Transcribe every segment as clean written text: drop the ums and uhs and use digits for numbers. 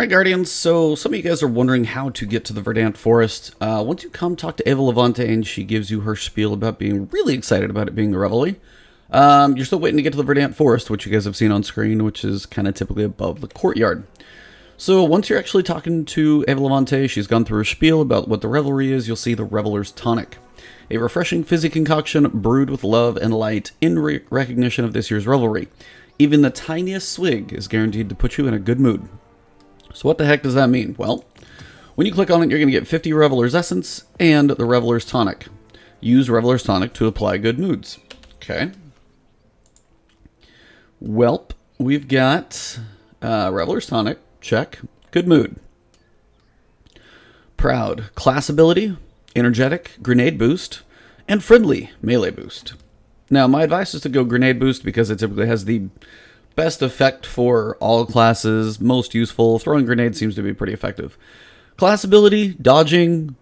Alright, Guardians, so some of you guys are wondering how to get to the Verdant Forest. Once you come talk to Eva Levante and she gives you her spiel about being really excited about it being the Revelry, you're still waiting to get to the Verdant Forest, which you guys have seen on screen, which is kind of typically above the courtyard. So once you're actually talking to Eva Levante, she's gone through her spiel about what the Revelry is, you'll see the Reveler's Tonic. A refreshing fizzy concoction brewed with love and light in recognition of this year's Revelry. Even the tiniest swig is guaranteed to put you in a good mood. So what the heck does that mean? Well, when you click on it, you're going to get 50 Reveler's Essence and the Reveler's Tonic. Use Reveler's Tonic to apply good moods. Okay. Welp, we've got Reveler's Tonic. Check. Good mood. Proud. Class ability, energetic, grenade boost, and friendly melee boost. Now, my advice is to go grenade boost because it typically has the best effect for all classes, most useful. Throwing grenades seems to be pretty effective. Class ability, dodging,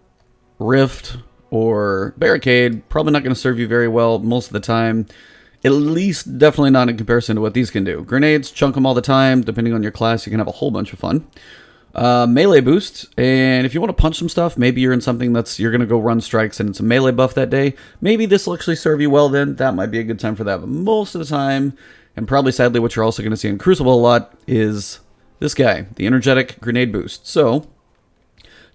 rift, or barricade, probably not going to serve you very well most of the time. At least, definitely not in comparison to what these can do. Grenades, chunk them all the time. Depending on your class, you can have a whole bunch of fun. Melee boost, and if you want to punch some stuff, maybe you're in something you're going to go run strikes and it's a melee buff that day, maybe this will actually serve you well then. That might be a good time for that. But most of the time, and probably sadly what you're also going to see in Crucible a lot, is this guy, the energetic grenade boost. So,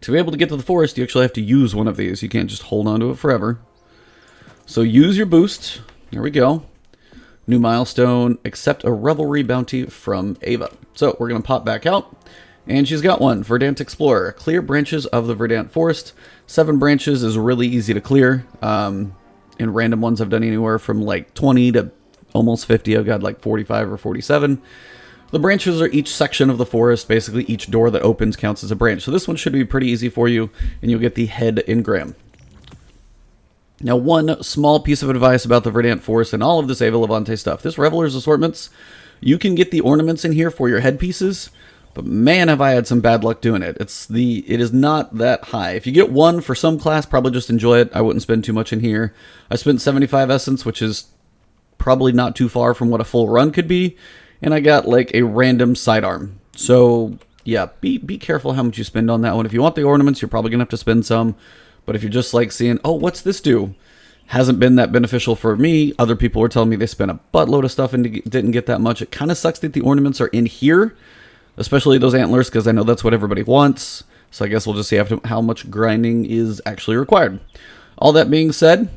to be able to get to the forest, you actually have to use one of these. You can't just hold on to it forever. So use your boost. There we go. New milestone, accept a Revelry bounty from Ava. So we're going to pop back out, and she's got one. Verdant Explorer. Clear branches of the Verdant Forest. 7 branches is really easy to clear. In random ones, I've done anywhere from like 20 to almost 50. I've got like 45 or 47. The branches are each section of the forest. Basically, each door that opens counts as a branch. So this one should be pretty easy for you, and you'll get the head engram. Now, one small piece of advice about the Verdant Forest and all of this Eva Levante stuff. This Reveler's Assortments, you can get the ornaments in here for your headpieces, but man, have I had some bad luck doing it. It is not that high. If you get one for some class, probably just enjoy it. I wouldn't spend too much in here. I spent 75 Essence, which is probably not too far from what a full run could be, and I got like a random sidearm. So, yeah, be careful how much you spend on that one. If you want the ornaments, you're probably going to have to spend some. But if you're just like seeing, oh, what's this do? Hasn't been that beneficial for me. Other people were telling me they spent a buttload of stuff and didn't get that much. It kind of sucks that the ornaments are in here, especially those antlers, because I know that's what everybody wants. So I guess we'll just see how much grinding is actually required. All that being said,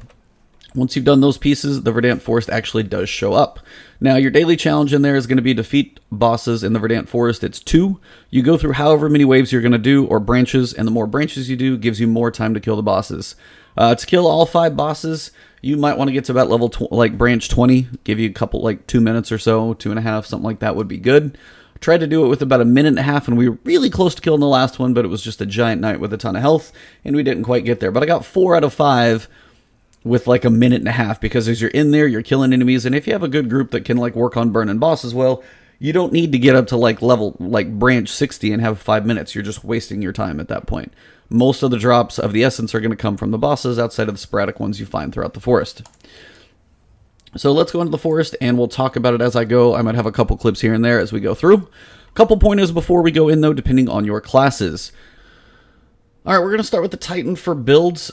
once you've done those pieces, the Verdant Forest actually does show up. Now, your daily challenge in there is going to be defeat bosses in the Verdant Forest. It's 2. You go through however many waves you're going to do, or branches, and the more branches you do gives you more time to kill the bosses. To kill all 5 bosses, you might want to get to about level, branch 20. Give you a couple, 2 minutes or so, 2.5, something like that would be good. I tried to do it with about a minute and a half, and we were really close to killing the last one, but it was just a giant knight with a ton of health, and we didn't quite get there. But I got 4 out of 5 with like a minute and a half, because as you're in there, you're killing enemies, and if you have a good group that can work on burning bosses well, you don't need to get up to level branch 60 and have 5 minutes. You're just wasting your time at that point. Most of the drops of the essence are going to come from the bosses outside of the sporadic ones you find throughout the forest. So let's go into the forest, and we'll talk about it as I go. I might have a couple clips here and there as we go through. Couple pointers before we go in, though, depending on your classes. All right, we're going to start with the Titan for builds.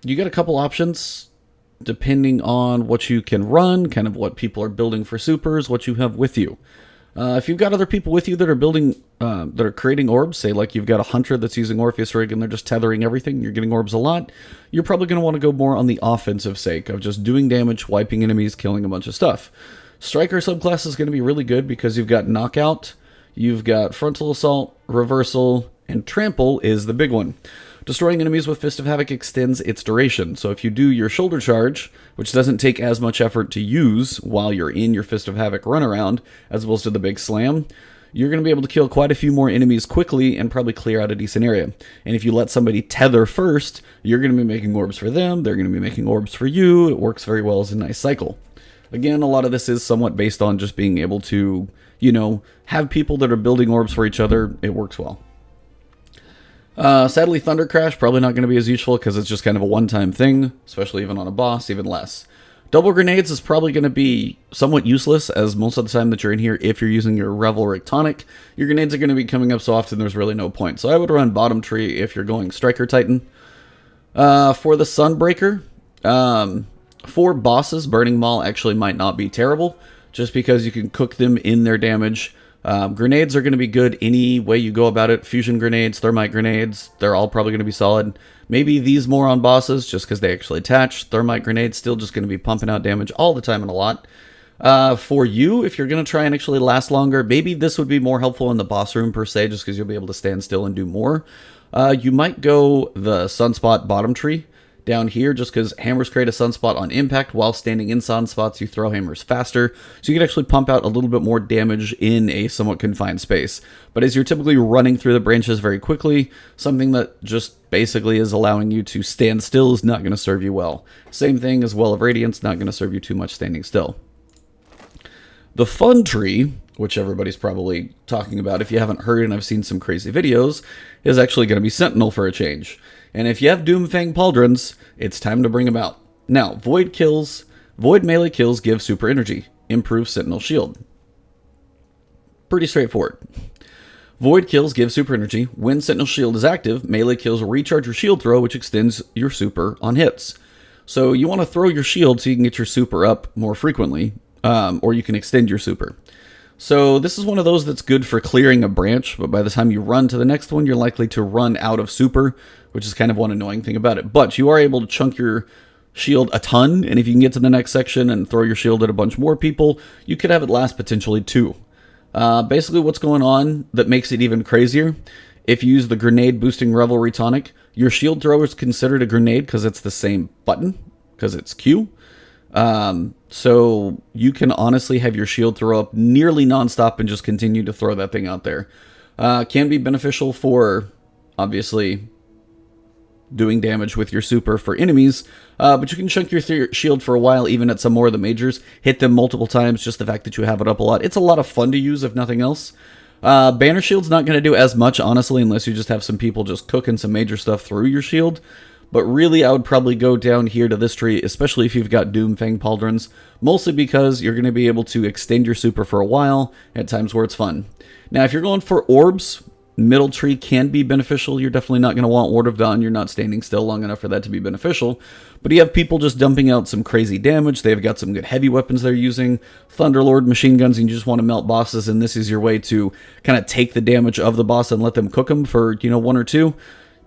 You get a couple options depending on what you can run, kind of what people are building for supers, what you have with you. If you've got other people with you that are building, that are creating orbs, say you've got a hunter that's using Orpheus Rig and they're just tethering everything, you're getting orbs a lot, you're probably going to want to go more on the offensive sake of just doing damage, wiping enemies, killing a bunch of stuff. Striker subclass is going to be really good because you've got knockout, you've got frontal assault, reversal, and trample is the big one. Destroying enemies with Fist of Havoc extends its duration, so if you do your shoulder charge, which doesn't take as much effort to use while you're in your Fist of Havoc runaround, as opposed to the big slam, you're going to be able to kill quite a few more enemies quickly and probably clear out a decent area. And if you let somebody tether first, you're going to be making orbs for them, they're going to be making orbs for you. It works very well as a nice cycle. Again, a lot of this is somewhat based on just being able to, have people that are building orbs for each other. It works well. Sadly, Thunder Crash, probably not going to be as useful because it's just kind of a one-time thing, especially even on a boss, even less. Double grenades is probably going to be somewhat useless, as most of the time that you're in here, if you're using your Revelry tonic, your grenades are going to be coming up so often there's really no point. So I would run bottom tree if you're going Striker Titan. For the Sunbreaker, for bosses, Burning Maul actually might not be terrible, just because you can cook them in their damage. Grenades are going to be good any way you go about it. Fusion grenades, thermite grenades, they're all probably going to be solid. Maybe these more on bosses, just because they actually attach. Thermite grenades still just going to be pumping out damage all the time and a lot. For you, if you're going to try and actually last longer, maybe this would be more helpful in the boss room per se, just because you'll be able to stand still and do more. You might go the Sunspot bottom tree down here, just because hammers create a sunspot on impact. While standing in sunspots, you throw hammers faster, so you can actually pump out a little bit more damage in a somewhat confined space. But as you're typically running through the branches very quickly, something that just basically is allowing you to stand still is not going to serve you well. Same thing as Well of Radiance, not going to serve you too much standing still. The fun tree, which everybody's probably talking about if you haven't heard, and I've seen some crazy videos, is actually going to be Sentinel for a change. And if you have Doomfang Pauldrons, it's time to bring them out. Now, Void melee kills give super energy. Improve Sentinel shield. Pretty straightforward. Void kills give super energy. When Sentinel shield is active, melee kills recharge your shield throw, which extends your super on hits. So you want to throw your shield so you can get your super up more frequently, or you can extend your super. So this is one of those that's good for clearing a branch, but by the time you run to the next one, you're likely to run out of super, which is kind of one annoying thing about it. But you are able to chunk your shield a ton, and if you can get to the next section and throw your shield at a bunch more people, you could have it last potentially 2. Basically what's going on that makes it even crazier, if you use the grenade boosting Revelry tonic, your shield throw is considered a grenade because it's the same button, because it's Q. So you can honestly have your shield throw up nearly nonstop and just continue to throw that thing out there. Can be beneficial for, obviously, doing damage with your super for enemies, but you can chunk your shield for a while, even at some more of the majors. Hit them multiple times, just the fact that you have it up a lot. It's a lot of fun to use, if nothing else. Banner shield's not going to do as much, honestly, unless you just have some people just cooking some major stuff through your shield. But really, I would probably go down here to this tree, especially if you've got Doomfang Pauldrons, mostly because you're going to be able to extend your super for a while at times where it's fun. Now, if you're going for orbs, middle tree can be beneficial. You're definitely not going to want Ward of Dawn. You're not standing still long enough for that to be beneficial. But you have people just dumping out some crazy damage. They've got some good heavy weapons they're using, Thunderlord machine guns, and you just want to melt bosses, and this is your way to kind of take the damage of the boss and let them cook them for, 1 or 2.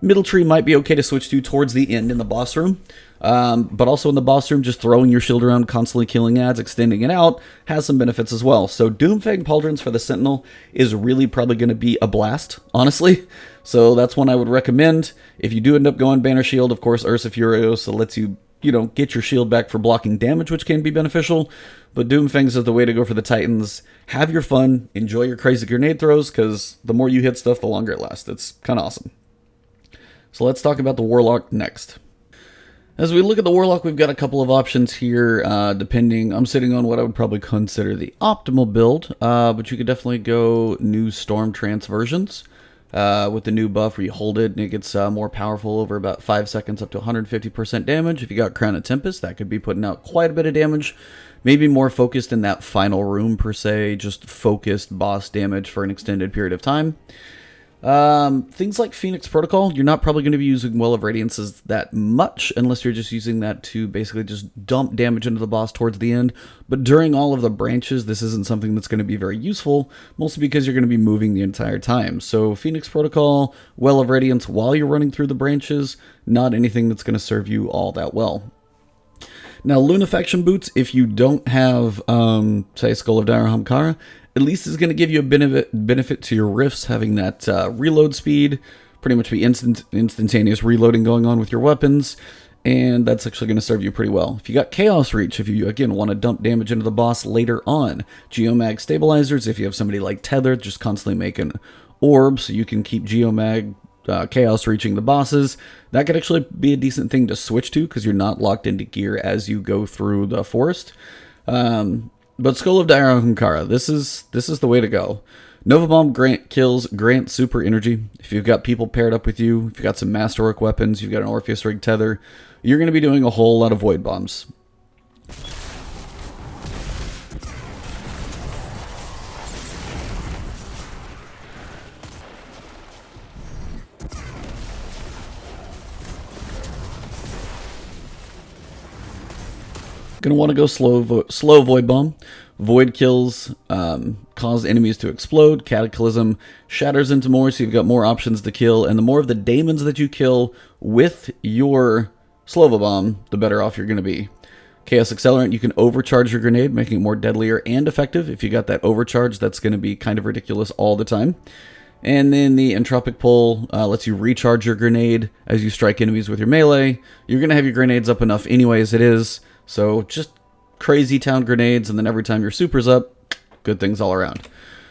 Middle tree might be okay to switch to towards the end in the boss room, but also in the boss room, just throwing your shield around, constantly killing ads, extending it out, has some benefits as well. So Doomfang Pauldrons for the Sentinel is really probably going to be a blast, honestly. So that's one I would recommend. If you do end up going Banner Shield, of course, Ursa Furiosa lets you, get your shield back for blocking damage, which can be beneficial. But Doomfangs is the way to go for the Titans. Have your fun, enjoy your crazy grenade throws, because the more you hit stuff, the longer it lasts. It's kind of awesome. So let's talk about the Warlock next. As we look at the Warlock, we've got a couple of options here, depending. I'm sitting on what I would probably consider the optimal build, but you could definitely go new Storm Trance versions with the new buff where you hold it and it gets more powerful over about 5 seconds, up to 150% damage. If you got Crown of Tempest, that could be putting out quite a bit of damage. Maybe more focused in that final room per se, just focused boss damage for an extended period of time. Things like Phoenix Protocol, you're not probably going to be using Well of Radiances that much unless you're just using that to basically just dump damage into the boss towards the end. But during all of the branches, this isn't something that's going to be very useful, mostly because you're going to be moving the entire time. So Phoenix Protocol, Well of Radiance while you're running through the branches, not anything that's going to serve you all that well. Now, Lunafaction Boots, if you don't have, say, Skull of Darahamkara, at least it's going to give you a benefit to your rifts, having that reload speed, pretty much be instantaneous reloading going on with your weapons, and that's actually going to serve you pretty well. If you got Chaos Reach, if you, again, want to dump damage into the boss later on, Geomag Stabilizers, if you have somebody like Tether, just constantly making orbs, so you can keep Geomag Chaos Reaching the bosses, that could actually be a decent thing to switch to, because you're not locked into gear as you go through the forest. But Skull of Darahamkara, this is the way to go. Nova Bomb grant super energy. If you've got people paired up with you, if you've got some Masterwork weapons, you've got an Orpheus Rig Tether, you're going to be doing a whole lot of Void Bombs. Gonna want to go slow Void Bomb. Void kills cause enemies to explode. Cataclysm shatters into more, so you've got more options to kill. And the more of the daemons that you kill with your Slovo Bomb, the better off you're going to be. Chaos Accelerant, you can overcharge your grenade, making it more deadlier and effective. If you got that overcharge, that's going to be kind of ridiculous all the time. And then the Entropic Pull lets you recharge your grenade as you strike enemies with your melee. You're going to have your grenades up enough anyway as it is, so just crazy town grenades, and then every time your super's up, good things all around.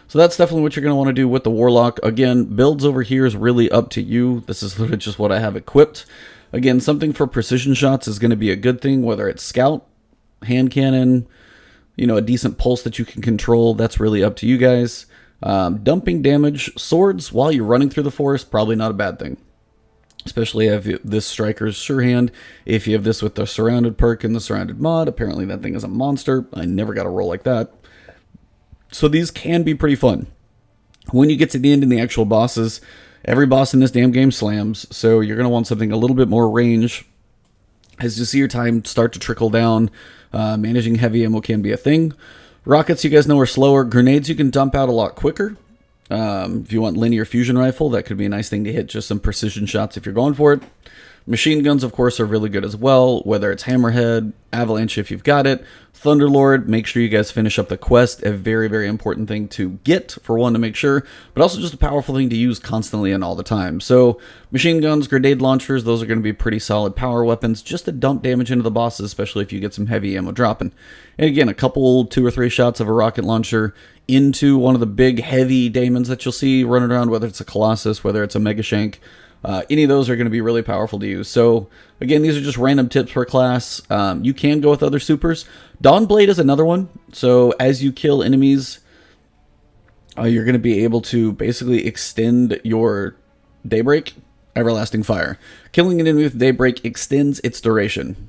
So that's definitely what you're going to want to do with the Warlock. Again, builds over here is really up to you. This is literally just what I have equipped. Again, something for precision shots is going to be a good thing, whether it's Scout, Hand Cannon, you know, a decent pulse that you can control. That's really up to you guys. Dumping damage, swords while you're running through the forest, probably not a bad thing. Especially if this Striker's Sure Hand. If you have this with the Surrounded perk and the Surrounded mod, apparently that thing is a monster. I never got a roll like that. So these can be pretty fun. When you get to the end in the actual bosses, every boss in this damn game slams, so you're going to want something a little bit more range. As you see your time start to trickle down, managing heavy ammo can be a thing. Rockets, you guys know, are slower. Grenades you can dump out a lot quicker. If you want linear fusion rifle, that could be a nice thing to hit just some precision shots if you're going for it. Machine guns, of course, are really good as well, whether it's Hammerhead, Avalanche if you've got it. Thunderlord, make sure you guys finish up the quest, a very, very important thing to get, for one, to make sure, but also just a powerful thing to use constantly and all the time. So, machine guns, grenade launchers, those are going to be pretty solid power weapons, just to dump damage into the bosses, especially if you get some heavy ammo dropping. And again, a couple, 2 or 3 shots of a rocket launcher into one of the big, heavy daemons that you'll see running around, whether it's a Colossus, whether it's a Mega Shank. Any of those are going to be really powerful to use. So, again, these are just random tips per class. You can go with other supers. Dawnblade is another one. So, as you kill enemies, you're going to be able to basically extend your Daybreak, Everlasting Fire. Killing an enemy with Daybreak extends its duration.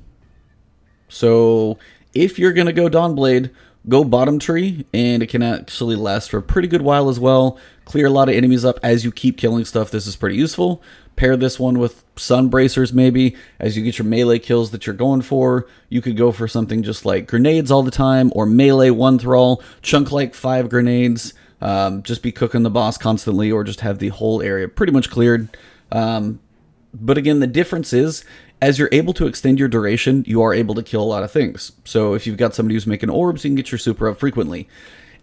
So, if you're going to go Dawnblade, go Bottom Tree, and it can actually last for a pretty good while as well. Clear a lot of enemies up as you keep killing stuff. This is pretty useful. Pair this one with Sun Bracers maybe. As you get your melee kills that you're going for, you could go for something just like grenades all the time, or melee one thrall, chunk like 5 grenades, just be cooking the boss constantly, or just have the whole area pretty much cleared. But again, the difference is, as you're able to extend your duration, you are able to kill a lot of things. So if you've got somebody who's making orbs, you can get your super up frequently.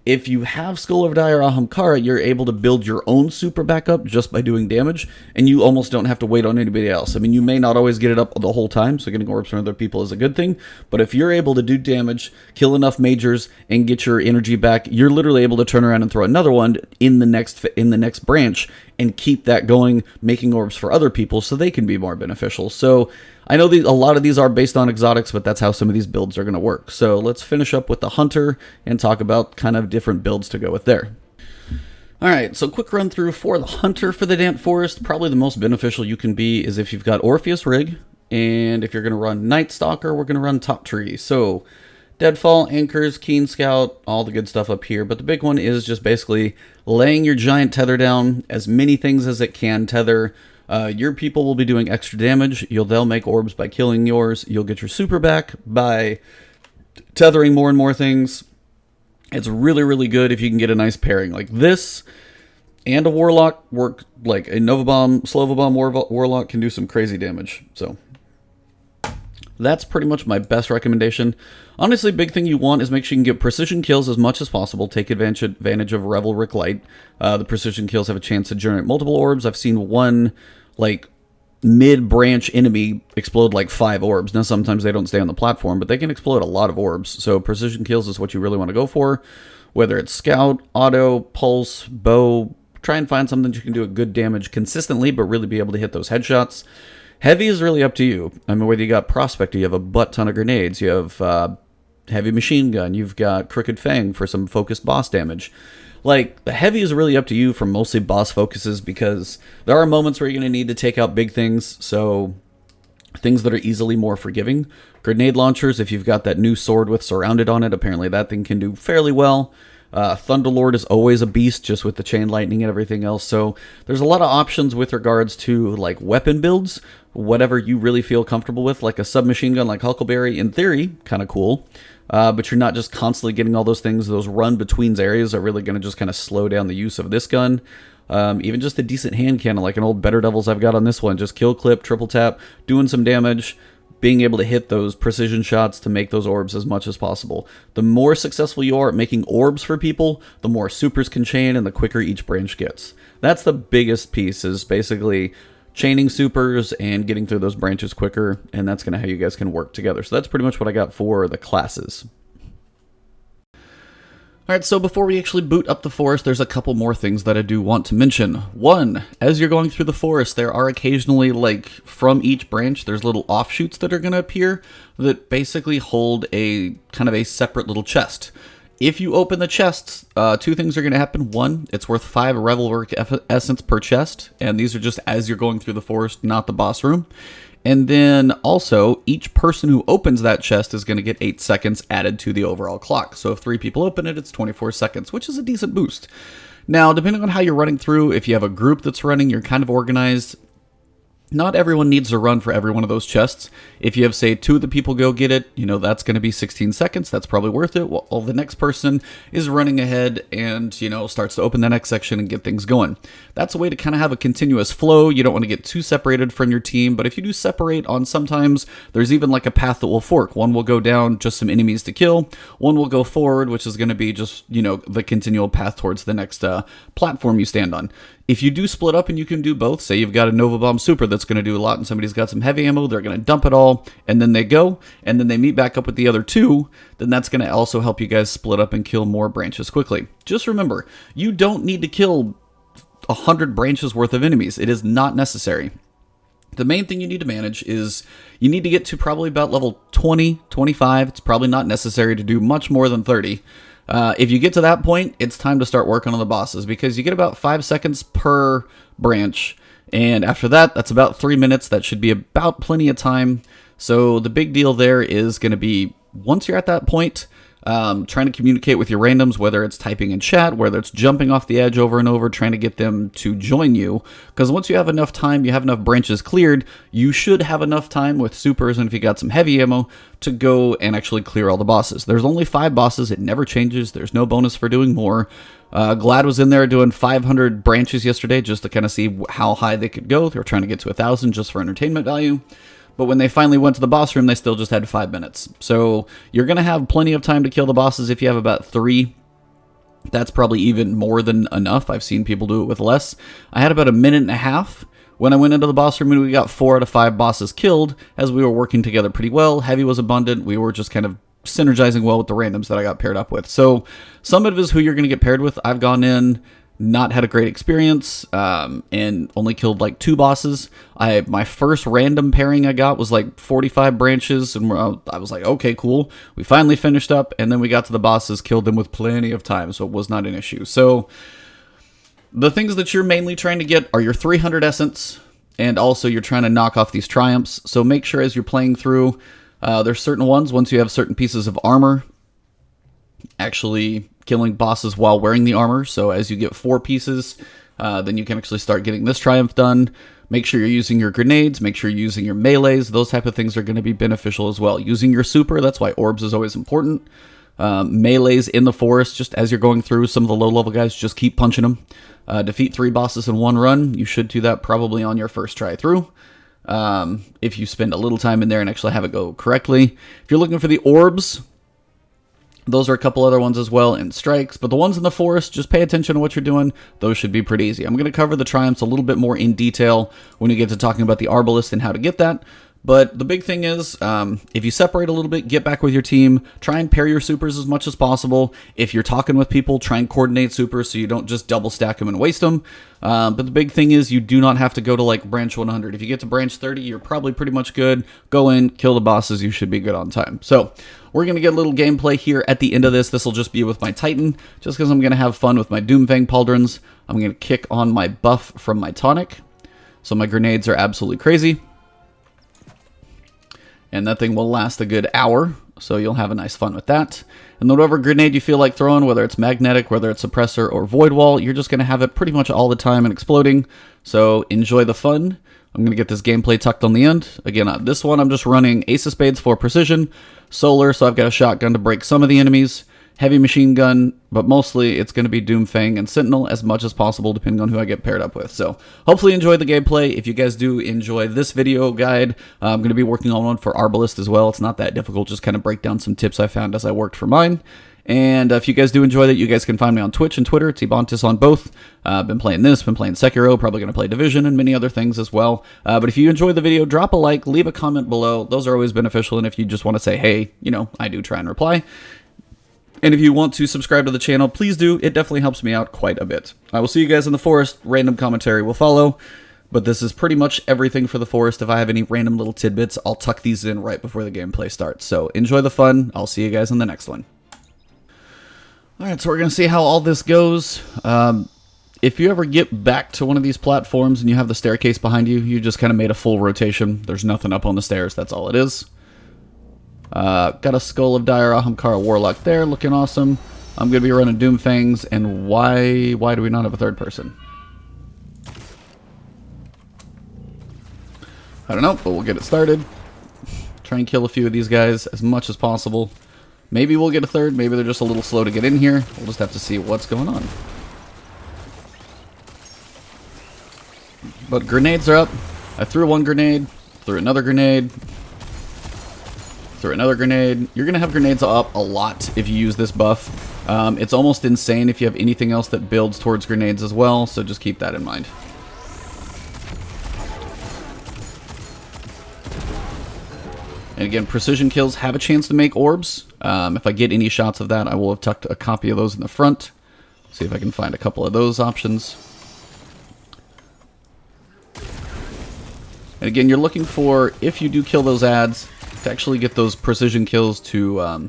If you have Skull of Dire Ahamkara, you're able to build your own super back up just by doing damage, and you almost don't have to wait on anybody else. I mean, you may not always get it up the whole time, so getting orbs from other people is a good thing, but if you're able to do damage, kill enough majors, and get your energy back, you're literally able to turn around and throw another one in the next branch, and keep that going, making orbs for other people so they can be more beneficial. So I know a lot of these are based on exotics, but that's how some of these builds are going to work. So let's finish up with the Hunter and talk about kind of different builds to go with there. Alright, so quick run through for the Hunter for the Damp Forest. Probably the most beneficial you can be is if you've got Orpheus Rig, and if you're going to run Night Stalker, we're going to run Top Tree. So Deadfall, Anchors, Keen Scout, all the good stuff up here. But the big one is just basically laying your giant tether down, as many things as it can tether. Your people will be doing extra damage. They'll make orbs by killing yours. You'll get your super back by tethering more and more things. It's really, really good if you can get a nice pairing like this. And a Warlock work, like a Nova Bomb, Slovo Bomb Warlock can do some crazy damage. So that's pretty much my best recommendation. Honestly, big thing you want is make sure you can get precision kills as much as possible. Take advantage of Revelry Light. The precision kills have a chance to generate multiple orbs. I've seen one, like, mid-branch enemy explode like 5 orbs. Now, sometimes they don't stay on the platform, but they can explode a lot of orbs. So precision kills is what you really want to go for. Whether it's Scout, Auto, Pulse, Bow, try and find something that you can do a good damage consistently, but really be able to hit those headshots. Heavy is really up to you. I mean, whether you got Prospector, you have a butt ton of grenades, you have Heavy Machine Gun, you've got Crooked Fang for some focused boss damage. Like, the heavy is really up to you for mostly boss focuses, because there are moments where you're going to need to take out big things, so things that are easily more forgiving. Grenade launchers, if you've got that new sword with Surrounded on it, apparently that thing can do fairly well. Thunderlord is always a beast, just with the chain lightning and everything else. So there's a lot of options with regards to like weapon builds, whatever you really feel comfortable with. Like a submachine gun like Huckleberry, in theory, kind of cool. But you're not just constantly getting all those things. Those run-betweens areas are really going to just kind of slow down the use of this gun. Even just a decent hand cannon, like an old Better Devils I've got on this one. Just kill clip, triple tap, doing some damage, being able to hit those precision shots to make those orbs as much as possible. The more successful you are at making orbs for people, the more supers can chain and the quicker each branch gets. That's the biggest piece, is basically chaining supers and getting through those branches quicker, and that's kind of how you guys can work together. So that's pretty much what I got for the classes. Alright, so before we actually boot up the forest, there's a couple more things that I do want to mention. One, as you're going through the forest, there are occasionally, like, from each branch, there's little offshoots that are going to appear that basically hold a kind of a separate little chest. If you open the chests, two things are going to happen. One, it's worth 5 Revelry essence per chest, and these are just as you're going through the forest, not the boss room. And then also, each person who opens that chest is going to get 8 seconds added to the overall clock. So if 3 people open it, it's 24 seconds, which is a decent boost. Now, depending on how you're running through, if you have a group that's running, you're kind of organized. Not everyone needs to run for every one of those chests. If you have, say, 2 of the people go get it, you know, that's going to be 16 seconds. That's probably worth it. Well, the next person is running ahead and, you know, starts to open the next section and get things going. That's a way to kind of have a continuous flow. You don't want to get too separated from your team, but if you do separate on, sometimes there's even like a path that will fork. One will go down, just some enemies to kill. One will go forward, which is going to be just, you know, the continual path towards the next platform you stand on. If you do split up and you can do both, say you've got a Nova Bomb Super that's going to do a lot and somebody's got some heavy ammo, they're going to dump it all, and then they go, and then they meet back up with the other 2, then that's going to also help you guys split up and kill more branches quickly. Just remember, you don't need to kill 100 branches worth of enemies. It is not necessary. The main thing you need to manage is you need to get to probably about level 20, 25. It's probably not necessary to do much more than 30. If you get to that point, it's time to start working on the bosses, because you get about 5 seconds per branch, and after that, that's about 3 minutes. That should be about plenty of time. So the big deal there is going to be, once you're at that point, trying to communicate with your randoms, whether it's typing in chat, whether it's jumping off the edge over and over, trying to get them to join you. Because once you have enough time, you have enough branches cleared, you should have enough time with supers, and if you got some heavy ammo, to go and actually clear all the bosses. There's only 5 bosses. It never changes. There's no bonus for doing more. Glad was in there doing 500 branches yesterday just to kind of see how high they could go. They were trying to get to 1,000 just for entertainment value. But when they finally went to the boss room, they still just had 5 minutes. So you're going to have plenty of time to kill the bosses if you have about 3. That's probably even more than enough. I've seen people do it with less. I had about a minute and a half when I went into the boss room, and we got 4 out of 5 bosses killed as we were working together pretty well. Heavy was abundant. We were just kind of synergizing well with the randoms that I got paired up with. So some of it is who you're going to get paired with. I've gone in, not had a great experience, and only killed like 2 bosses. My first random pairing I got was like 45 branches, and I was like, okay, cool. We finally finished up, and then we got to the bosses, killed them with plenty of time, so it was not an issue. So the things that you're mainly trying to get are your 300 essence, and also you're trying to knock off these triumphs. So make sure as you're playing through, there's certain ones, once you have certain pieces of armor, actually killing bosses while wearing the armor. So as you get 4 pieces, then you can actually start getting this triumph done. Make sure you're using your grenades. Make sure you're using your melees. Those type of things are going to be beneficial as well. Using your super, that's why orbs is always important. Melees in the forest, just as you're going through, some of the low-level guys, just keep punching them. Defeat 3 bosses in 1 run. You should do that probably on your first try through. If you spend a little time in there and actually have it go correctly. If you're looking for the orbs, those are a couple other ones as well in strikes, but the ones in the forest, just pay attention to what you're doing. Those should be pretty easy. I'm going to cover the triumphs a little bit more in detail when we get to talking about the arbalist and how to get that. But the big thing is, if you separate a little bit, get back with your team, try and pair your supers as much as possible. If you're talking with people, try and coordinate supers so you don't just double stack them and waste them. But the big thing is you do not have to go to like branch 100. If you get to branch 30, you're probably pretty much good. Go in, kill the bosses, you should be good on time. So we're going to get a little gameplay here at the end of this. This will just be with my Titan, just because I'm going to have fun with my Doomfang Pauldrons. I'm going to kick on my buff from my tonic. So my grenades are absolutely crazy. And that thing will last a good hour. so you'll have a nice fun with that. And then whatever grenade you feel like throwing, whether it's magnetic, whether it's suppressor, or void wall, you're just going to have it pretty much all the time and exploding. So enjoy the fun. I'm going to get this gameplay tucked on the end. Again, on this one, I'm just running Ace of Spades for precision, solar, so I've got a shotgun to break some of the enemies, heavy machine gun, but mostly it's going to be Doomfang and Sentinel as much as possible, depending on who I get paired up with. So hopefully enjoy the gameplay. If you guys do enjoy this video guide, I'm going to be working on one for Arbalist as well. It's not that difficult, just kind of break down some tips I found as I worked for mine. And if you guys do enjoy that, you guys can find me on Twitch and Twitter. It's Ebontis on both. Been playing this, been playing Sekiro, probably going to play Division and many other things as well. But if you enjoy the video, drop a like, leave a comment below. Those are always beneficial. And if you just want to say, hey, you know, I do try and reply. And if you want to subscribe to the channel, please do. It definitely helps me out quite a bit. I will see you guys in the forest. Random commentary will follow. But this is pretty much everything for the forest. If I have any random little tidbits, I'll tuck these in right before the gameplay starts. So enjoy the fun. I'll see you guys in the next one. Alright, so we're going to see how all this goes. If you ever get back to one of these platforms and you have the staircase behind you, you just kind of made a full rotation. There's nothing up on the stairs. That's all it is. Got a Skull of Dire Ahamkara Warlock there, looking awesome. I'm going to be running Doomfangs, and why do we not have a third person? I don't know, but we'll get it started. Try and kill a few of these guys as much as possible. Maybe we'll get a third, maybe they're just a little slow to get in here. We'll just have to see what's going on. But grenades are up. I threw one grenade, threw another grenade, threw another grenade. You're going to have grenades up a lot if you use this buff. It's almost insane if you have anything else that builds towards grenades as well, so just keep that in mind. And again, precision kills have a chance to make orbs. If I get any shots of that, I will have tucked a copy of those in the front. See if I can find a couple of those options. And again, you're looking for, if you do kill those ads, to actually get those precision kills to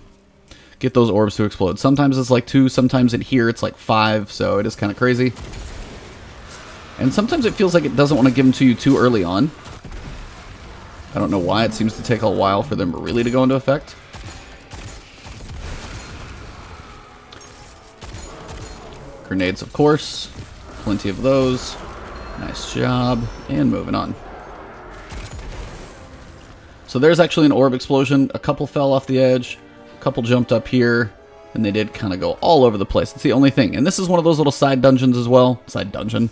get those orbs to explode. Sometimes it's like 2, sometimes here it's like 5, so it is kind of crazy. And sometimes it feels like it doesn't want to give them to you too early on. I don't know why, it seems to take a while for them really to go into effect. Grenades, of course. Plenty of those. Nice job. And moving on. So there's actually an orb explosion. A couple fell off the edge. A couple jumped up here. And they did kind of go all over the place. It's the only thing. And this is one of those little side dungeons as well. Side dungeon.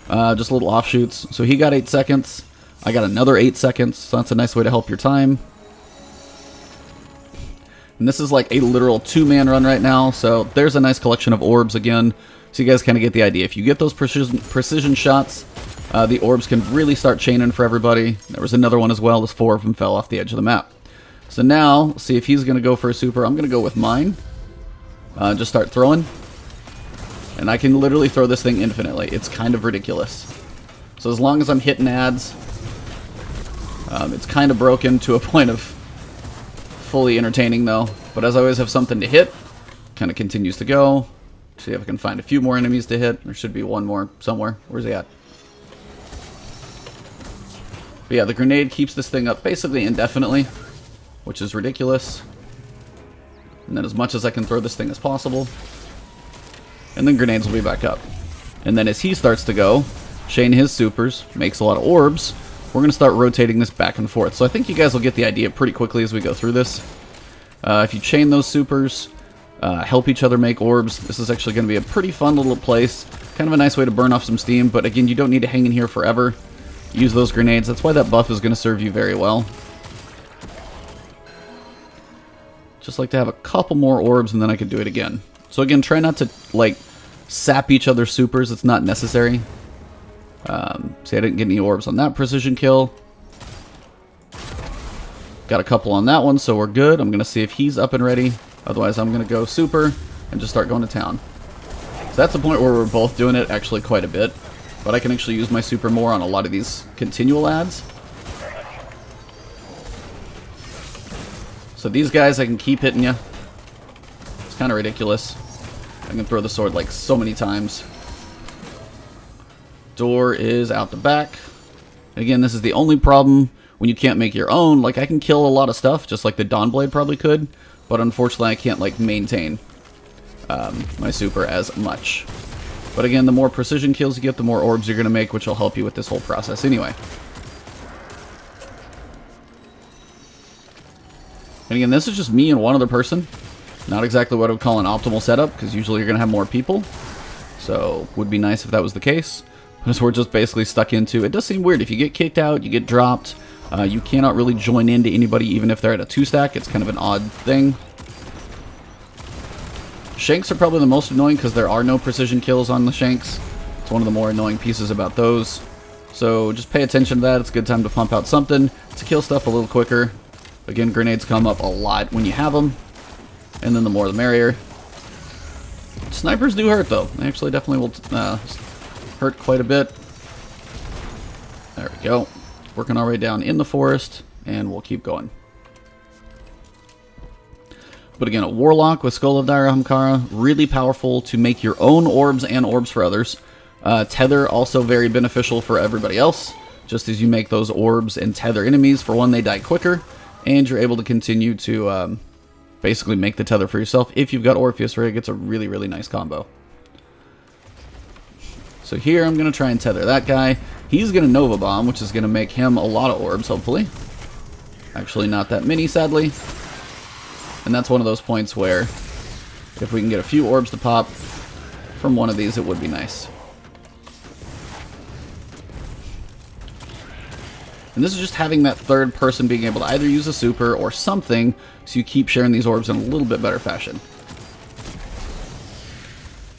Just little offshoots. So he got 8 seconds. I got another 8 seconds, so that's a nice way to help your time. And this is like a literal 2-man run right now, so there's a nice collection of orbs again. So you guys kind of get the idea. If you get those precision shots, the orbs can really start chaining for everybody. There was another one as well, as 4 of them fell off the edge of the map. So now, see if he's going to go for a super. I'm going to go with mine. Just start throwing. And I can literally throw this thing infinitely. It's kind of ridiculous. So as long as I'm hitting ads... it's kind of broken to a point of fully entertaining though, but as I always have something to hit, kind of continues to go. See if I can find a few more enemies to hit. There should be one more somewhere. Where's he at? But yeah, the grenade keeps this thing up basically indefinitely, which is ridiculous. And then as much as I can throw this thing as possible. And then grenades will be back up. And then as he starts to go, Shane his supers, makes a lot of orbs. We're going to start rotating this back and forth. So I think you guys will get the idea pretty quickly as we go through this. If you chain those supers, help each other make orbs, this is actually going to be a pretty fun little place. Kind of a nice way to burn off some steam, but again, you don't need to hang in here forever. Use those grenades. That's why that buff is going to serve you very well. Just like to have a couple more orbs and then I can do it again. So again, try not to like sap each other's supers. It's not necessary. See, I didn't get any orbs on that precision kill. Got a couple on that one, so we're good. I'm going to see if he's up and ready. Otherwise, I'm going to go super and just start going to town. So that's the point where we're both doing it actually quite a bit. But I can actually use my super more on a lot of these continual ads. So these guys, I can keep hitting you. It's kind of ridiculous. I can throw the sword like so many times. Door is out the back. Again, this is the only problem when you can't make your own, like, I can kill a lot of stuff, just like the Dawnblade probably could, but unfortunately I can't, like, maintain my super as much. But again, the more precision kills you get, the more orbs you're going to make, which will help you with this whole process anyway. And again, this is just me and one other person. Not exactly what I would call an optimal setup, because usually you're going to have more people. So, would be nice if that was the case. But we're just basically stuck into... It does seem weird. If you get kicked out, you get dropped. You cannot really join into anybody, even if they're at a 2-stack. It's kind of an odd thing. Shanks are probably the most annoying, because there are no precision kills on the Shanks. It's one of the more annoying pieces about those. So, just pay attention to that. It's a good time to pump out something to kill stuff a little quicker. Again, grenades come up a lot when you have them. And then the more the merrier. Snipers do hurt, though. They actually definitely will hurt quite a bit. There we go. Working our way down in the forest. And we'll keep going. But again, a Warlock with Skull of Dire Ahamkara. Really powerful to make your own orbs and orbs for others. Tether also very beneficial for everybody else. Just as you make those orbs and tether enemies. For one, they die quicker. And you're able to continue to basically make the tether for yourself. If you've got Orpheus Rig, it's a really, really nice combo. So here I'm going to try and tether that guy. He's going to Nova Bomb, which is going to make him a lot of orbs, hopefully. Actually, not that many, sadly. And that's one of those points where if we can get a few orbs to pop from one of these, it would be nice. And this is just having that third person being able to either use a super or something, so you keep sharing these orbs in a little bit better fashion.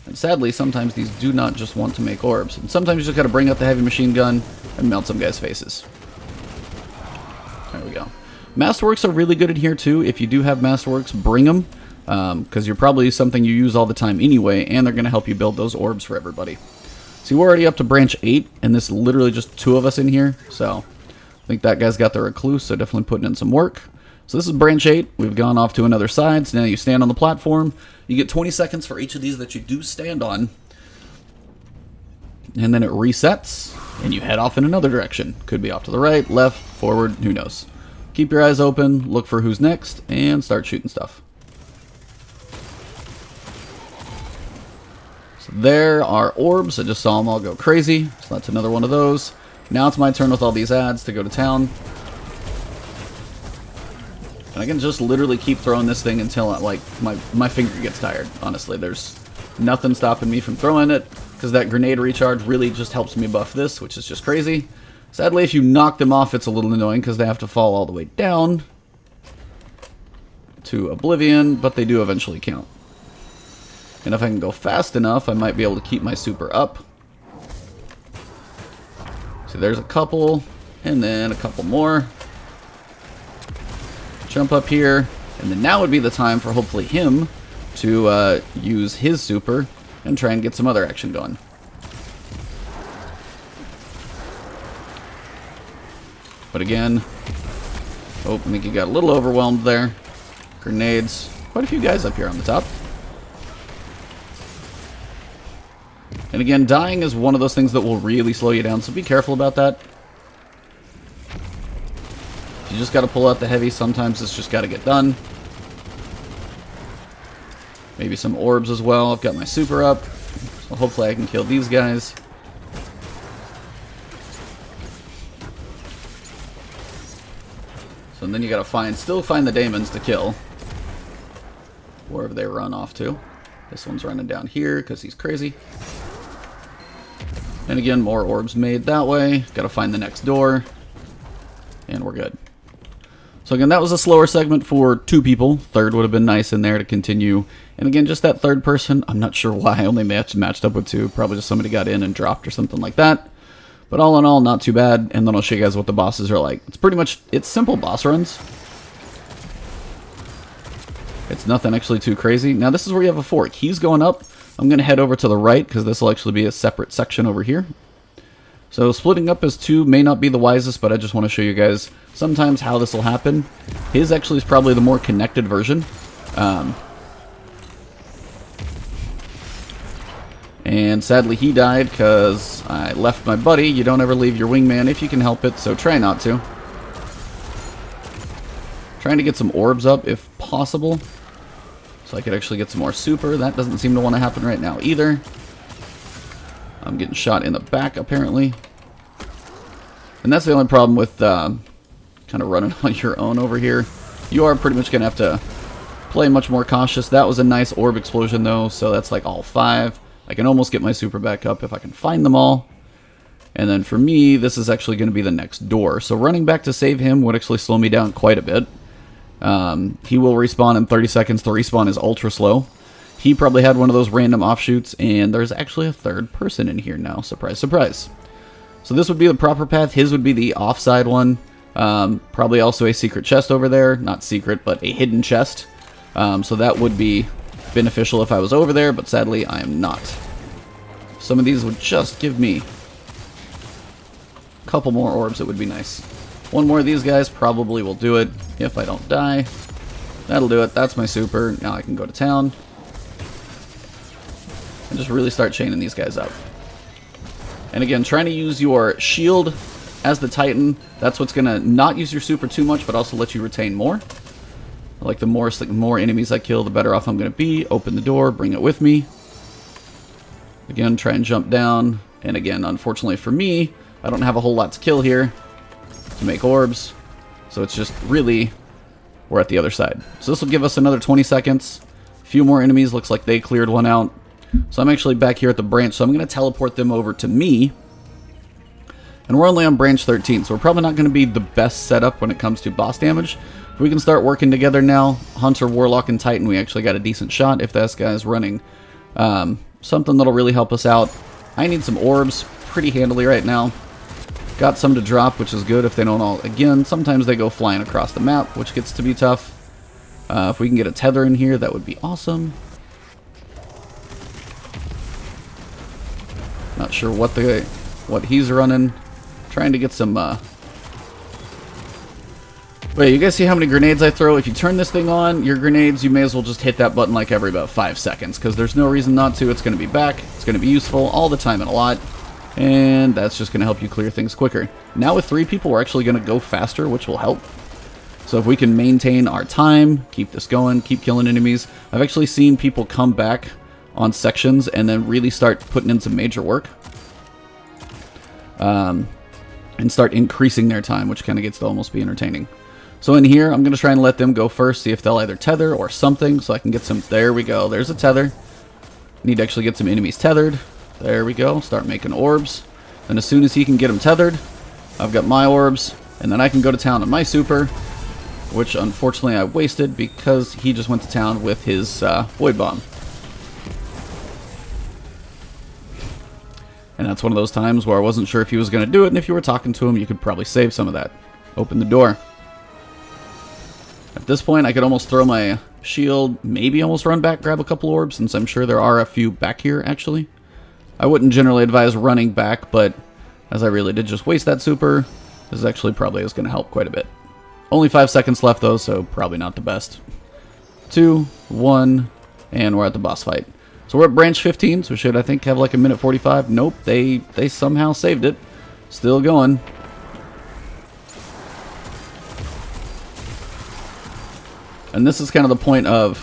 And sadly, sometimes these do not just want to make orbs. And sometimes you just gotta bring out the heavy machine gun and melt some guys' faces. There we go. Masterworks are really good in here too. If you do have Masterworks, bring them. Because you're probably something you use all the time anyway, and they're gonna help you build those orbs for everybody. So we're already up to branch 8, and this is literally just 2 of us in here, so... I think that guy's got the recluse, so definitely putting in some work. So this is branch 8. We've gone off to another side. So now you stand on the platform. You get 20 seconds for each of these that you do stand on. And then it resets, and you head off in another direction. Could be off to the right, left, forward, who knows. Keep your eyes open, look for who's next, and start shooting stuff. So there are orbs. I just saw them all go crazy. So that's another one of those. Now it's my turn with all these ads to go to town. And I can just literally keep throwing this thing until like my finger gets tired. Honestly, there's nothing stopping me from throwing it, because that grenade recharge really just helps me buff this, which is just crazy. Sadly, if you knock them off, it's a little annoying because they have to fall all the way down to oblivion, but they do eventually count. And if I can go fast enough, I might be able to keep my super up. So there's a couple, and then a couple more. Jump up here, and then now would be the time for hopefully him to use his super and try and get some other action going. But again, oh, I think he got a little overwhelmed there. Grenades. Quite a few guys up here on the top. And again, dying is one of those things that will really slow you down, so be careful about that. You just got to pull out the heavy. Sometimes it's just got to get done. Maybe some orbs as well. I've got my super up, so hopefully I can kill these guys. So then you got to still find the daemons to kill, wherever they run off to. This one's running down here because he's crazy. And again, more orbs made that way. Got to find the next door. And we're good. So again, that was a slower segment for 2 people. Third would have been nice in there to continue. And again, just that third person. I'm not sure why I only matched up with 2. Probably just somebody got in and dropped or something like that. But all in all, not too bad. And then I'll show you guys what the bosses are like. It's pretty much, it's simple boss runs. It's nothing actually too crazy. Now this is where you have a fork. He's going up. I'm going to head over to the right because this will actually be a separate section over here. So splitting up as 2 may not be the wisest, but I just want to show you guys sometimes how this will happen. His actually is probably the more connected version. And sadly he died because I left my buddy. You don't ever leave your wingman if you can help it, so try not to. Trying to get some orbs up if possible, so I could actually get some more super. That doesn't seem to want to happen right now either. I'm getting shot in the back apparently. And that's the only problem with kind of running on your own over here. You are pretty much going to have to play much more cautious. That was a nice orb explosion though, so that's like all 5. I can almost get my super back up if I can find them all. And then for me, this is actually going to be the next door. So running back to save him would actually slow me down quite a bit. He will respawn in 30 seconds. The respawn is ultra slow. He probably had one of those random offshoots, and there's actually a third person in here now. Surprise, surprise. So this would be the proper path. His would be the offside one. Probably also a secret chest over there. Not secret, but a hidden chest. So that would be beneficial if I was over there, but sadly I am not. Some of these would just give me a couple more orbs. It would be nice. One more of these guys probably will do it if I don't die. That'll do it. That's my super. Now I can go to town and just really start chaining these guys up. And again, trying to use your shield as the Titan. That's what's going to not use your super too much, but also let you retain more. Like the more enemies I kill, the better off I'm going to be. Open the door, bring it with me. Again, try and jump down. And again, unfortunately for me, I don't have a whole lot to kill here to make orbs. So it's just really, we're at the other side. So this will give us another 20 seconds. A few more enemies, looks like they cleared one out. So I'm actually back here at the branch, so I'm going to teleport them over to me. And we're only on branch 13, so we're probably not going to be the best setup when it comes to boss damage. If we can start working together now, Hunter, Warlock, and Titan, we actually got a decent shot if this guy's running. Something that'll really help us out. I need some orbs pretty handily right now. Got some to drop, which is good if they don't all... Again, sometimes they go flying across the map, which gets to be tough. If we can get a tether in here, that would be awesome. Not sure what he's running. Trying to get some... Wait, you guys see how many grenades I throw? If you turn this thing on, your grenades, you may as well just hit that button like every about 5 seconds, because there's no reason not to. It's going to be back. It's going to be useful all the time and a lot. And that's just going to help you clear things quicker. Now with 3 people, we're actually going to go faster, which will help. So if we can maintain our time, keep this going, keep killing enemies. I've actually seen people come back on sections and then really start putting in some major work. And start increasing their time, which kind of gets to almost be entertaining. So in here, I'm going to try and let them go first, see if they'll either tether or something, so I can get some... There we go. There's a tether. Need to actually get some enemies tethered. There we go. Start making orbs. And as soon as he can get them tethered, I've got my orbs, and then I can go to town on my super, which unfortunately I wasted because he just went to town with his void bomb. And that's one of those times where I wasn't sure if he was going to do it, and if you were talking to him, you could probably save some of that. Open the door. At this point, I could almost throw my shield, maybe almost run back, grab a couple orbs, since I'm sure there are a few back here, actually. I wouldn't generally advise running back, but as I really did just waste that super, this actually probably is going to help quite a bit. Only 5 seconds left, though, so probably not the best. 2, 1, and we're at the boss fight. So we're at branch 15, so should I think have like a minute 45? Nope, they somehow saved it. Still going. And this is kind of the point of,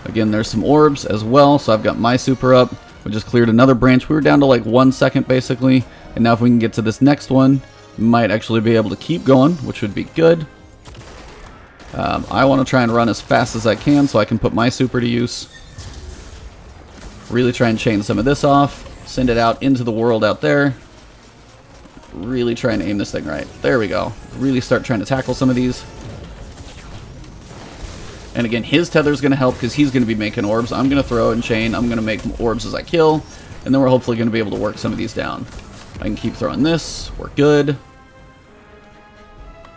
again, there's some orbs as well, so I've got my super up. We just cleared another branch. We were down to like 1 second basically, and now if we can get to this next one, we might actually be able to keep going, which would be good. I want to try and run as fast as I can so I can put my super to use. Really try and chain some of this off, send it out into the world out there. Really try and aim this thing right. There we go. Really start trying to tackle some of these. And again, his tether is going to help because he's going to be making orbs. I'm going to throw and chain. I'm going to make orbs as I kill. And then we're hopefully going to be able to work some of these down. I can keep throwing this. We're good.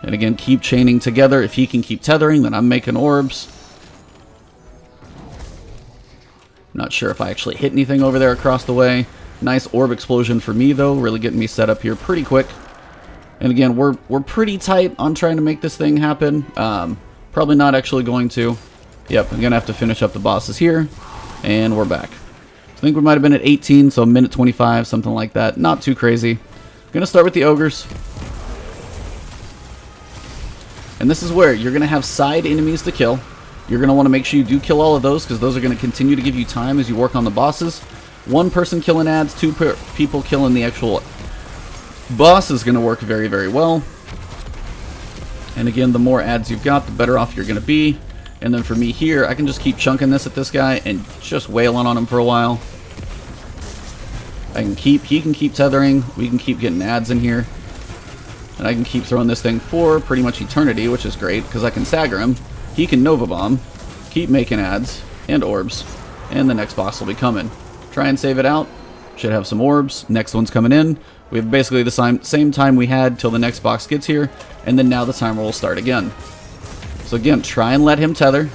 And again, keep chaining together. If he can keep tethering, then I'm making orbs. Not sure if I actually hit anything over there across the way. Nice orb explosion for me, though. Really getting me set up here pretty quick. And again, we're pretty tight on trying to make this thing happen. Probably not actually going to. Yep, I'm going to have to finish up the bosses here. And we're back. I think we might have been at 18, so a minute 25, something like that. Not too crazy. Going to start with the ogres. And this is where you're going to have side enemies to kill. You're going to want to make sure you do kill all of those, because those are going to continue to give you time as you work on the bosses. One person killing ads, two people killing the actual boss is going to work very, very well. And again, the more ads you've got, the better off you're going to be. And then for me here, I can just keep chunking this at this guy and just wailing on him for a while. He can keep tethering, we can keep getting ads in here. And I can keep throwing this thing for pretty much eternity, which is great, because I can stagger him. He can Nova Bomb, keep making ads, and orbs. And the next boss will be coming. Try and save it out. Should have some orbs. Next one's coming in. We have basically the same time we had till the next box gets here. And then now the timer will start again. So again, try and let him tether.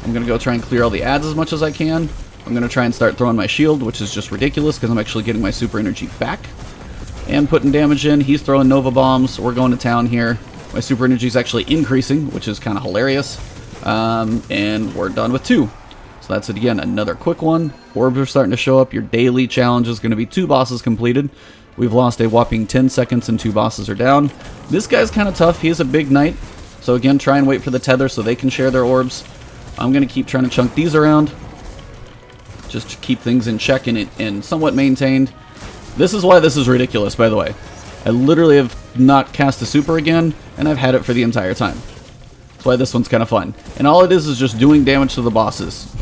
I'm going to go try and clear all the ads as much as I can. I'm going to try and start throwing my shield, which is just ridiculous because I'm actually getting my super energy back. And putting damage in. He's throwing Nova Bombs. We're going to town here. My super energy is actually increasing, which is kind of hilarious. And we're done with 2. So that's it again. Another quick one. Orbs are starting to show up. Your daily challenge is going to be 2 bosses completed. We've lost a whopping 10 seconds and 2 bosses are down. This guy's kind of tough. He is a big knight. So again, try and wait for the tether so they can share their orbs. I'm going to keep trying to chunk these around. Just to keep things in check and somewhat maintained. This is why this is ridiculous, by the way. I literally have not cast a super again, and I've had it for the entire time. That's why this one's kind of fun. And all it is just doing damage to the bosses.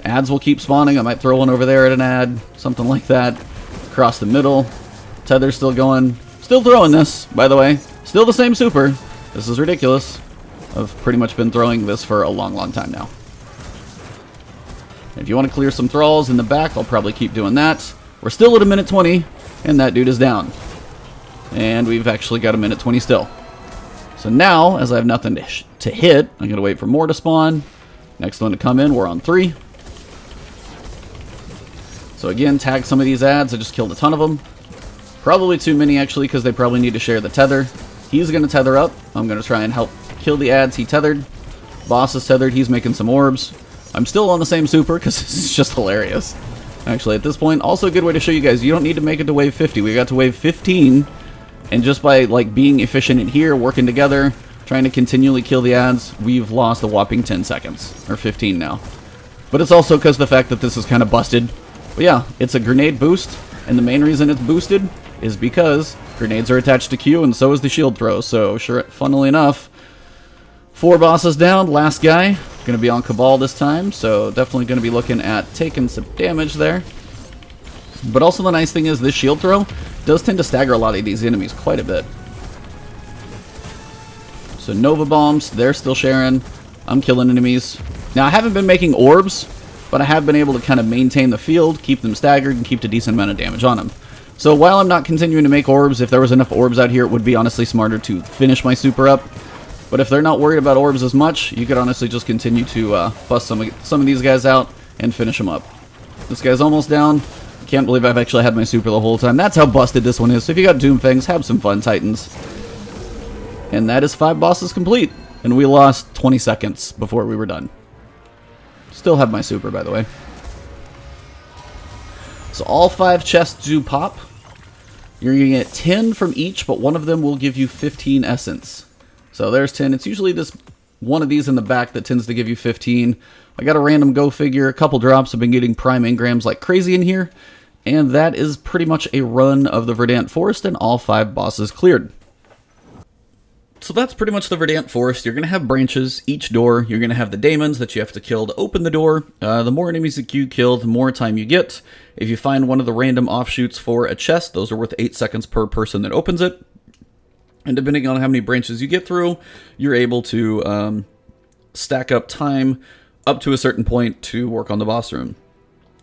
Ads will keep spawning. I might throw one over there at an ad, something like that. Across the middle. Tether's still going. Still throwing this, by the way. Still the same super. This is ridiculous. I've pretty much been throwing this for a long, long time now. If you want to clear some thralls in the back, I'll probably keep doing that. We're still at a minute 20, and that dude is down. And we've actually got a minute 20 still. So now, as I have nothing to hit, I'm going to wait for more to spawn. Next one to come in, we're on 3. So again, tag some of these ads. I just killed a ton of them. Probably too many, actually, because they probably need to share the tether. He's going to tether up. I'm going to try and help kill the ads. He tethered. Boss is tethered. He's making some orbs. I'm still on the same super, because it's just hilarious. Actually, at this point, also a good way to show you guys, you don't need to make it to wave 50. We got to wave 15, and just by like being efficient in here, working together, trying to continually kill the ads, we've lost a whopping 10 seconds, or 15 now. But it's also because of the fact that this is kind of busted. But yeah, it's a grenade boost, and the main reason it's boosted is because grenades are attached to Q, and so is the shield throw. So, sure, funnily enough, 4 bosses down, last guy. Going to be on Cabal this time, so definitely going to be looking at taking some damage there. But also the nice thing is this shield throw does tend to stagger a lot of these enemies quite a bit. So Nova Bombs, they're still sharing. I'm killing enemies. Now I haven't been making orbs, but I have been able to kind of maintain the field, keep them staggered, and keep a decent amount of damage on them. So while I'm not continuing to make orbs, if there was enough orbs out here, it would be honestly smarter to finish my super up. But if they're not worried about orbs as much, you could honestly just continue to bust some of these guys out and finish them up. This guy's almost down. Can't believe I've actually had my super the whole time. That's how busted this one is. So if you got Doomfangs, have some fun, Titans. And that is 5 bosses complete. And we lost 20 seconds before we were done. Still have my super, by the way. So all 5 chests do pop. You're going to get 10 from each, but one of them will give you 15 essence. So there's 10. It's usually this one of these in the back that tends to give you 15. I got a random go figure. A couple drops. I've been getting prime engrams like crazy in here. And that is pretty much a run of the Verdant Forest and all 5 bosses cleared. So that's pretty much the Verdant Forest. You're going to have branches, each door. You're going to have the daemons that you have to kill to open the door. The more enemies that you kill, the more time you get. If you find one of the random offshoots for a chest, those are worth 8 seconds per person that opens it. And depending on how many branches you get through, you're able to stack up time up to a certain point to work on the boss room.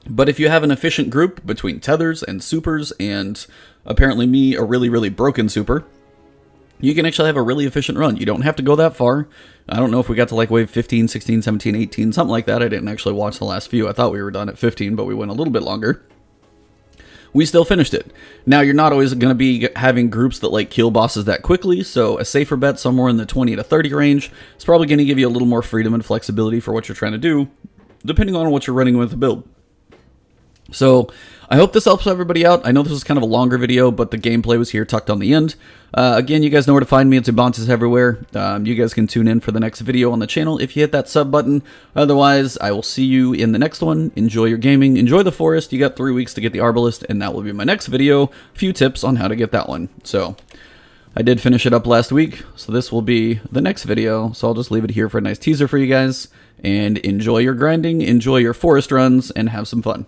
But if you have an efficient group between tethers and supers and apparently me, a really, really broken super, you can actually have a really efficient run. You don't have to go that far. I don't know if we got to like wave 15, 16, 17, 18, something like that. I didn't actually watch the last few. I thought we were done at 15, but we went a little bit longer. We still finished it. Now, you're not always going to be having groups that like kill bosses that quickly, so a safer bet somewhere in the 20 to 30 range is probably going to give you a little more freedom and flexibility for what you're trying to do, depending on what you're running with the build. So I hope this helps everybody out. I know this was kind of a longer video, but the gameplay was here tucked on the end. Again, you guys know where to find me. It's Ebontis everywhere. You guys can tune in for the next video on the channel if you hit that sub button. Otherwise, I will see you in the next one. Enjoy your gaming. Enjoy the forest. You got 3 weeks to get the Arbalist, and that will be my next video. A few tips on how to get that one. So I did finish it up last week, so this will be the next video. So I'll just leave it here for a nice teaser for you guys. And enjoy your grinding, enjoy your forest runs, and have some fun.